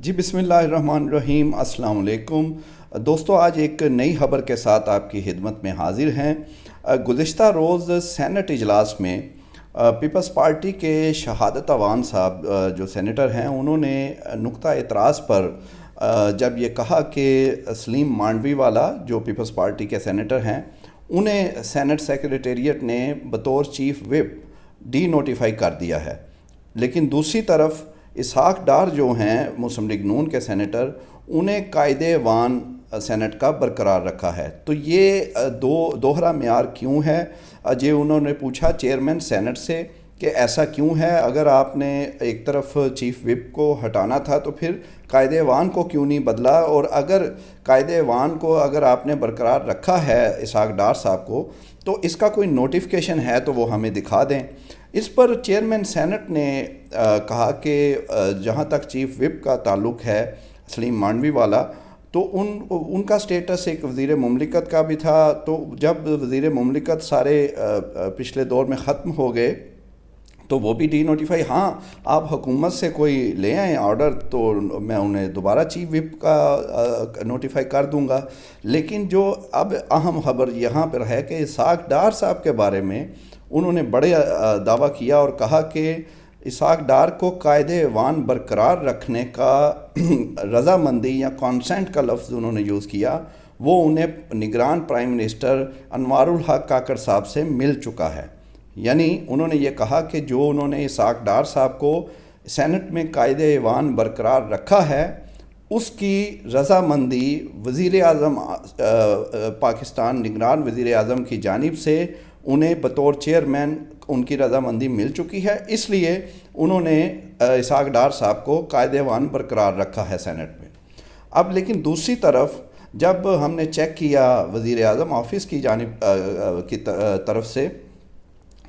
جی بسم اللہ الرحمن الرحیم، السلام علیکم دوستو۔ آج ایک نئی خبر کے ساتھ آپ کی خدمت میں حاضر ہیں۔ گزشتہ روز سینٹ اجلاس میں پیپلز پارٹی کے شہادت اوان صاحب جو سینیٹر ہیں، انہوں نے نقطہ اعتراض پر جب یہ کہا کہ سلیم مانڈوی والا جو پیپلز پارٹی کے سینیٹر ہیں، انہیں سینٹ سیکریٹریٹ نے بطور چیف وپ ڈی نوٹیفائی کر دیا ہے، لیکن دوسری طرف اسحاق ڈار جو ہیں مسلم لیگ نون کے سینیٹر، انہیں قائد ایوان سینٹ کا برقرار رکھا ہے۔ تو یہ دوہرا معیار کیوں ہے؟ انہوں نے پوچھا چیئرمین سینٹ سے کہ ایسا کیوں ہے؟ اگر آپ نے ایک طرف چیف وپ کو ہٹانا تھا تو پھر قائد ایوان کو کیوں نہیں بدلا؟ اور اگر قائد ایوان کو اگر آپ نے برقرار رکھا ہے اسحاق ڈار صاحب کو، تو اس کا کوئی نوٹیفیکیشن ہے تو وہ ہمیں دکھا دیں۔ اس پر چیئرمین سینٹ نے کہا کہ جہاں تک چیف وپ کا تعلق ہے سلیم مانڈوی والا، تو ان کا سٹیٹس ایک وزیر مملکت کا بھی تھا۔ تو جب وزیر مملکت سارے پچھلے دور میں ختم ہو گئے تو وہ بھی ڈی نوٹیفائی، ہاں آپ حکومت سے کوئی لے آئیں آرڈر تو میں انہیں دوبارہ چیف وپ کا نوٹیفائی کر دوں گا۔ لیکن جو اب اہم خبر یہاں پر ہے کہ اسحاق ڈار صاحب کے بارے میں انہوں نے بڑے دعویٰ کیا اور کہا کہ اسحاق ڈار کو قائد ایوان برقرار رکھنے کا رضامندی یا کانسینٹ کا لفظ انہوں نے یوز کیا، وہ انہیں نگران پرائم منسٹر انوار الحق کاکڑ صاحب سے مل چکا ہے۔ یعنی انہوں نے یہ کہا کہ جو انہوں نے اسحاق ڈار صاحب کو سینٹ میں قائد ایوان برقرار رکھا ہے، اس کی رضامندی وزیر اعظم پاکستان، نگران وزیر اعظم کی جانب سے انہیں بطور چیئرمین ان کی رضامندی مل چکی ہے، اس لیے انہوں نے اسحاق ڈار صاحب کو قائد ایوان برقرار رکھا ہے سینٹ میں۔ اب لیکن دوسری طرف جب ہم نے چیک کیا وزیر اعظم آفس کی جانب کی طرف سے،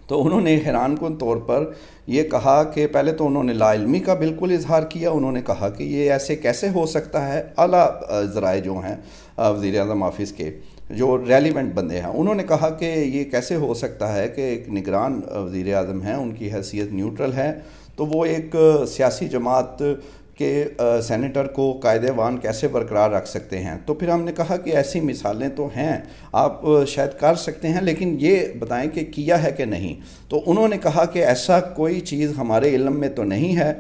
تو انہوں نے حیران کن طور پر یہ کہا کہ پہلے تو انہوں نے لا علمی کا بالکل اظہار کیا۔ انہوں نے کہا کہ یہ ایسے کیسے ہو سکتا ہے؟ اعلیٰ ذرائع جو ہیں وزیر اعظم آفس کے جو ریلیونٹ بندے ہیں، انہوں نے کہا کہ یہ کیسے ہو سکتا ہے کہ ایک نگران وزیر اعظم ہیں، ان کی حیثیت نیوٹرل ہے، تو وہ ایک سیاسی جماعت کے سینیٹر کو قائد ایوان کیسے برقرار رکھ سکتے ہیں؟ تو پھر ہم نے کہا کہ ایسی مثالیں تو ہیں، آپ شاید کر سکتے ہیں، لیکن یہ بتائیں کہ کیا ہے کہ نہیں۔ تو انہوں نے کہا کہ ایسا کوئی چیز ہمارے علم میں تو نہیں ہے،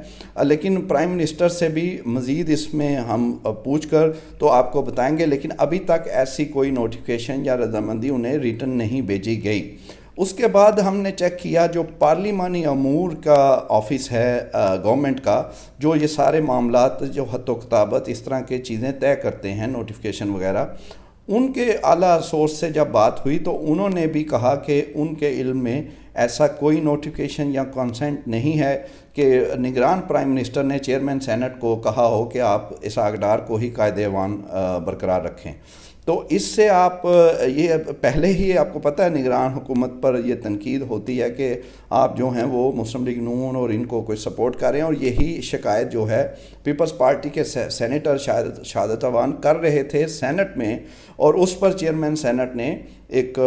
لیکن پرائم منسٹر سے بھی مزید اس میں ہم پوچھ کر تو آپ کو بتائیں گے، لیکن ابھی تک ایسی کوئی نوٹیفیکیشن یا رضامندی انہیں ریٹن نہیں بھیجی گئی۔ اس کے بعد ہم نے چیک کیا جو پارلیمانی امور کا آفس ہے گورنمنٹ کا، جو یہ سارے معاملات جو خط و کتابت اس طرح کے چیزیں طے کرتے ہیں، نوٹیفیکیشن وغیرہ، ان کے اعلیٰ سورس سے جب بات ہوئی تو انہوں نے بھی کہا کہ ان کے علم میں ایسا کوئی نوٹیفیکیشن یا کانسینٹ نہیں ہے کہ نگران پرائم منسٹر نے چیئرمین سینٹ کو کہا ہو کہ آپ اسحاق ڈار کو ہی قائد ایوان برقرار رکھیں۔ تو اس سے آپ یہ پہلے ہی آپ کو پتہ ہے نگران حکومت پر یہ تنقید ہوتی ہے کہ آپ جو ہیں وہ مسلم لیگ نون اور ان کو کوئی سپورٹ کر رہے ہیں، اور یہی شکایت جو ہے پیپلز پارٹی کے سینیٹر شہادت اوان کر رہے تھے سینٹ میں، اور اس پر چیئرمین سینٹ نے ایک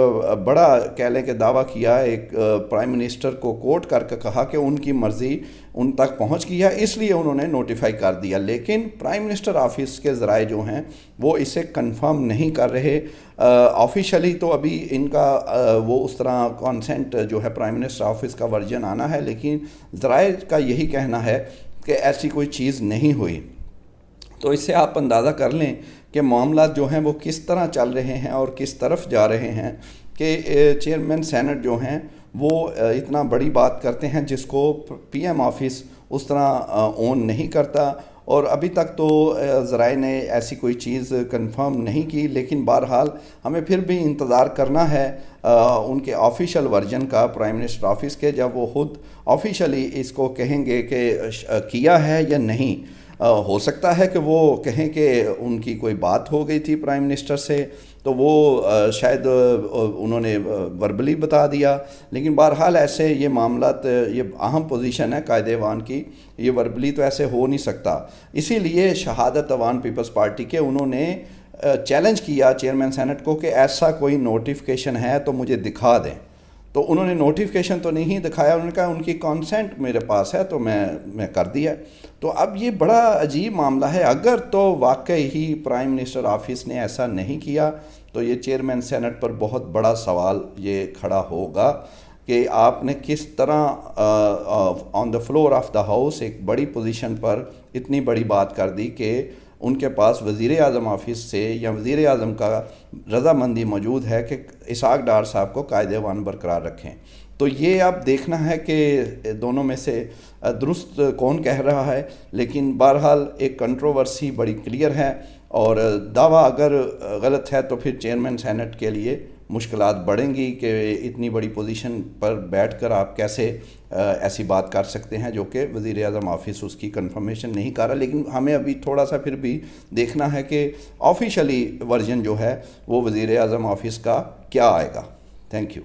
بڑا کہہ لیں کہ دعویٰ کیا، ایک پرائم منسٹر کو کوٹ کر کے کہا کہ ان کی مرضی ان تک پہنچ گئی ہے، اس لیے انہوں نے نوٹیفائی کر دیا۔ لیکن پرائم منسٹر آفس کے ذرائع جو ہیں وہ اسے کنفرم نہیں کر رہے آفیشلی، تو ابھی ان کا وہ اس طرح کانسینٹ جو ہے پرائم منسٹر آفس کا ورژن آنا ہے، لیکن ذرائع کا یہی کہنا ہے کہ ایسی کوئی چیز نہیں ہوئی۔ تو اس سے آپ اندازہ کر لیں کہ معاملات جو ہیں وہ کس طرح چل رہے ہیں اور کس طرف جا رہے ہیں کہ چیئرمین سینٹ جو ہیں وہ اتنا بڑی بات کرتے ہیں جس کو پی ایم آفس اس طرح اون نہیں کرتا، اور ابھی تک تو ذرائع نے ایسی کوئی چیز کنفرم نہیں کی۔ لیکن بہرحال ہمیں پھر بھی انتظار کرنا ہے ان کے آفیشیل ورژن کا پرائم منسٹر آفس کے، جب وہ خود آفیشلی اس کو کہیں گے کہ کیا ہے یا نہیں۔ ہو سکتا ہے کہ وہ کہیں کہ ان کی کوئی بات ہو گئی تھی پرائم منسٹر سے، تو وہ شاید انہوں نے وربلی بتا دیا، لیکن بہرحال ایسے یہ معاملات، یہ اہم پوزیشن ہے قائد ایوان کی، یہ وربلی تو ایسے ہو نہیں سکتا۔ اسی لیے شہادت اوان پیپلز پارٹی کے انہوں نے چیلنج کیا چیئرمین سینٹ کو کہ ایسا کوئی نوٹیفیکیشن ہے تو مجھے دکھا دیں۔ تو انہوں نے نوٹیفیکیشن تو نہیں دکھایا، انہوں نے کہا ان کی کانسینٹ میرے پاس ہے تو میں کر دیا۔ تو اب یہ بڑا عجیب معاملہ ہے، اگر تو واقعی ہی پرائم منسٹر آفس نے ایسا نہیں کیا تو یہ چیئرمین سینٹ پر بہت بڑا سوال یہ کھڑا ہوگا کہ آپ نے کس طرح on the floor of the house ایک بڑی پوزیشن پر اتنی بڑی بات کر دی کہ ان کے پاس وزیر اعظم آفس سے یا وزیر اعظم کا رضامندی موجود ہے کہ اسحاق ڈار صاحب کو قائد ایوان برقرار رکھیں۔ تو یہ اب دیکھنا ہے کہ دونوں میں سے درست کون کہہ رہا ہے، لیکن بہرحال ایک کنٹروورسی بڑی کلیئر ہے، اور دعویٰ اگر غلط ہے تو پھر چیئرمین سینٹ کے لیے مشکلات بڑھیں گی کہ اتنی بڑی پوزیشن پر بیٹھ کر آپ کیسے ایسی بات کر سکتے ہیں، جو کہ وزیر اعظم آفس اس کی کنفرمیشن نہیں کر رہا۔ لیکن ہمیں ابھی تھوڑا سا پھر بھی دیکھنا ہے کہ آفیشلی ورژن جو ہے وہ وزیر اعظم آفس کا کیا آئے گا۔ Thank you.